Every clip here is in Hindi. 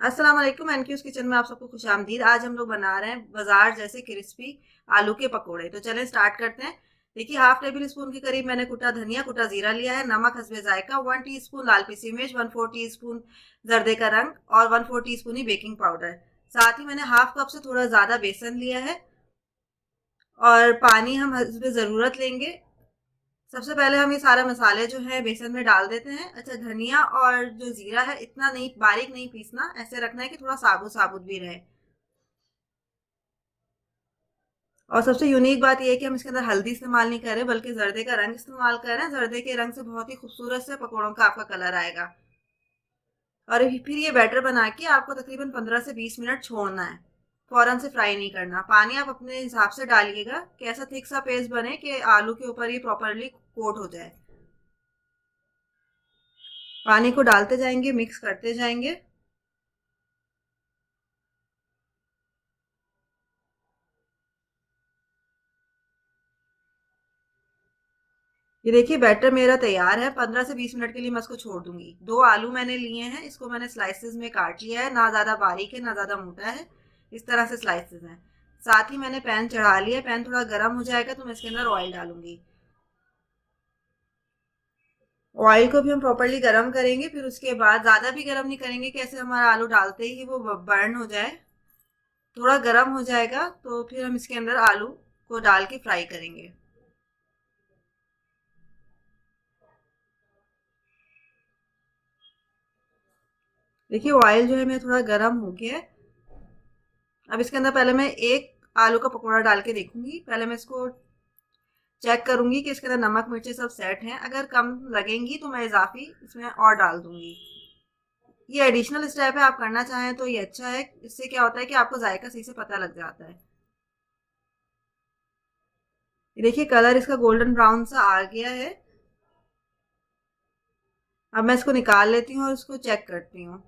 अस्सलाम वालेकुम। एनक्यूज किचन में आप सबको खुशामदीद। आज हम लोग बना रहे हैं बाजार जैसे क्रिस्पी आलू के पकोड़े। तो चलें स्टार्ट करते हैं। देखिए, हाफ टेबल स्पून के करीब मैंने कुटा धनिया, कुटा जीरा लिया है। नमक हस्बे जायका, 1 टीस्पून लाल पीसी मिर्च, 1/4 टीस्पून जर्दे का रंग और 1/4 टीस्पून ही बेकिंग पाउडर। साथ ही मैंने हाफ कप से थोड़ा ज्यादा बेसन लिया है और पानी हम हस्बे जरूरत लेंगे। सबसे पहले हम ये सारा मसाले जो है बेसन में डाल देते हैं। अच्छा, धनिया और जो जीरा है इतना नहीं बारीक नहीं पीसना, ऐसे रखना है कि थोड़ा साबुत साबुत भी रहे। और सबसे यूनिक बात यह है कि हम इसके अंदर हल्दी इस्तेमाल नहीं कर रहे बल्कि जर्दे का रंग इस्तेमाल कर रहे हैं। जर्दे के रंग से बहुत ही खूबसूरत से पकौड़ों का आपका कलर आएगा। और फिर ये बैटर बना के आपको तकरीबन 15 से 20 मिनट छोड़ना है। फौरन से फ्राई नहीं करना। पानी आप अपने हिसाब से डालिएगा कि ऐसा थिक सा पेस्ट बने कि आलू के ऊपर ये प्रॉपरली कोट हो जाए। पानी को डालते जाएंगे, मिक्स करते जाएंगे। ये देखिए, बैटर मेरा तैयार है। 15 से 20 मिनट के लिए मैं इसको छोड़ दूंगी। 2 आलू मैंने लिए हैं, इसको मैंने स्लाइसेस में काट लिया है। ना ज्यादा बारीक है ना ज्यादा मोटा है, इस तरह से स्लाइसेस हैं। साथ ही मैंने पैन चढ़ा लिया। पैन थोड़ा गर्म हो जाएगा तो मैं इसके अंदर ऑयल डालूंगी। ऑयल को भी हम प्रॉपरली गर्म करेंगे। फिर उसके बाद ज्यादा भी गर्म नहीं करेंगे कि ऐसे हमारा आलू डालते ही वो बर्न हो जाए। थोड़ा गर्म हो जाएगा तो फिर हम इसके अंदर आलू को डाल के फ्राई करेंगे। देखिए, ऑयल जो है मेरा थोड़ा गर्म हो गया है। अब इसके अंदर पहले मैं एक आलू का पकौड़ा डाल के देखूंगी। पहले मैं इसको चेक करूंगी कि इसके अंदर नमक मिर्ची सब सेट हैं। अगर कम लगेंगी तो मैं इजाफी इसमें और डाल दूंगी। ये एडिशनल स्टेप है, आप करना चाहें तो ये अच्छा है। इससे क्या होता है कि आपको जायका सही से पता लग जाता है। ये देखिए, कलर इसका गोल्डन ब्राउन सा आ गया है। अब मैं इसको निकाल लेती हूँ और इसको चेक करती हूँ।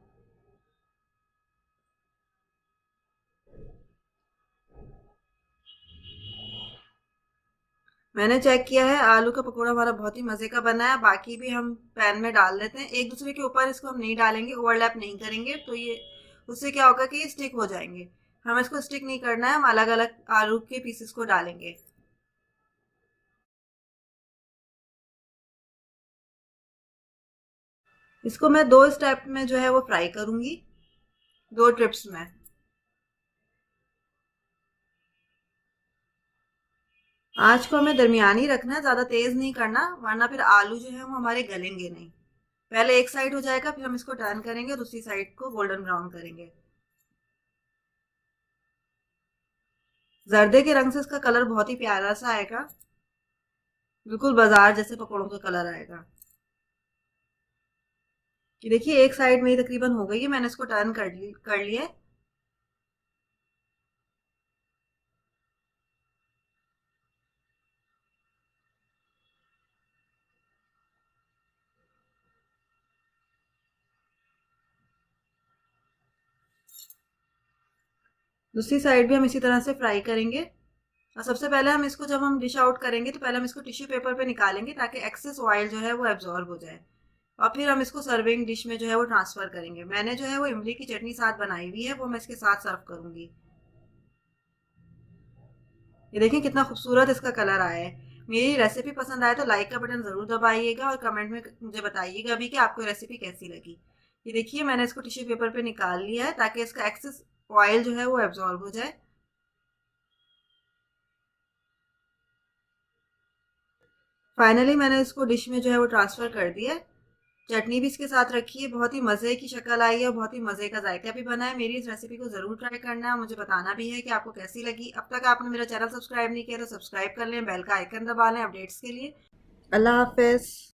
मैंने चेक किया है, आलू का पकौड़ा हमारा बहुत ही मजे का बना है। बाकी भी हम पैन में डाल देते हैं। एक दूसरे के ऊपर इसको हम नहीं डालेंगे, ओवरलैप नहीं करेंगे, तो ये उससे क्या होगा कि ये स्टिक हो जाएंगे। हमें इसको स्टिक नहीं करना है। हम अलग अलग आलू के पीसेस को डालेंगे। इसको मैं 2 स्टेप में जो है वो फ्राई करूंगी, 2 ट्रिप्स में। आँच को हमें दरमियानी रखना है, ज्यादा तेज नहीं करना वरना फिर आलू जो है वो हमारे गलेंगे नहीं। पहले एक साइड हो जाएगा, फिर हम इसको टर्न करेंगे और दूसरी साइड को गोल्डन ब्राउन करेंगे। जर्दे के रंग से इसका कलर बहुत ही प्यारा सा आएगा, बिल्कुल बाजार जैसे पकौड़ों का कलर आएगा। ये देखिए, एक साइड मेरी तकरीबन हो गई है। मैंने इसको टर्न कर लिया है। दूसरी साइड भी हम इसी तरह से फ्राई करेंगे। और सबसे पहले हम इसको जब हम डिश आउट करेंगे तो पहले हम इसको टिश्यू पेपर पे निकालेंगे ताकि एक्सेस ऑयल जो है वो एब्जॉर्ब हो जाए। और फिर हम इसको सर्विंग डिश में जो है वो ट्रांसफर करेंगे। मैंने जो है वो इमली की चटनी साथ बनाई हुई है, वो मैं इसके साथ सर्व करूंगी। ये देखिए कितना खूबसूरत इसका कलर आया है। मेरी रेसिपी पसंद आए तो लाइक का बटन जरूर दबाइएगा और कमेंट में मुझे बताइएगा भी कि आपको रेसिपी कैसी लगी। ये देखिए, मैंने इसको टिश्यू पेपर पे निकाल लिया है ताकि इसका एक्सेस ऑयल जो है वो एब्जॉर्ब हो जाए। फाइनली मैंने इसको डिश में जो है वो ट्रांसफर कर दिया है। चटनी भी इसके साथ रखी है। बहुत ही मज़े की शक्ल आई है और बहुत ही मज़े का जायका भी बना है। मेरी इस रेसिपी को ज़रूर ट्राई करना है। मुझे बताना भी है कि आपको कैसी लगी। अब तक आपने मेरा चैनल सब्सक्राइब नहीं किया तो सब्सक्राइब कर लें, बेल का आइकन दबा लें अपडेट्स के लिए। अल्लाह हाफिज़।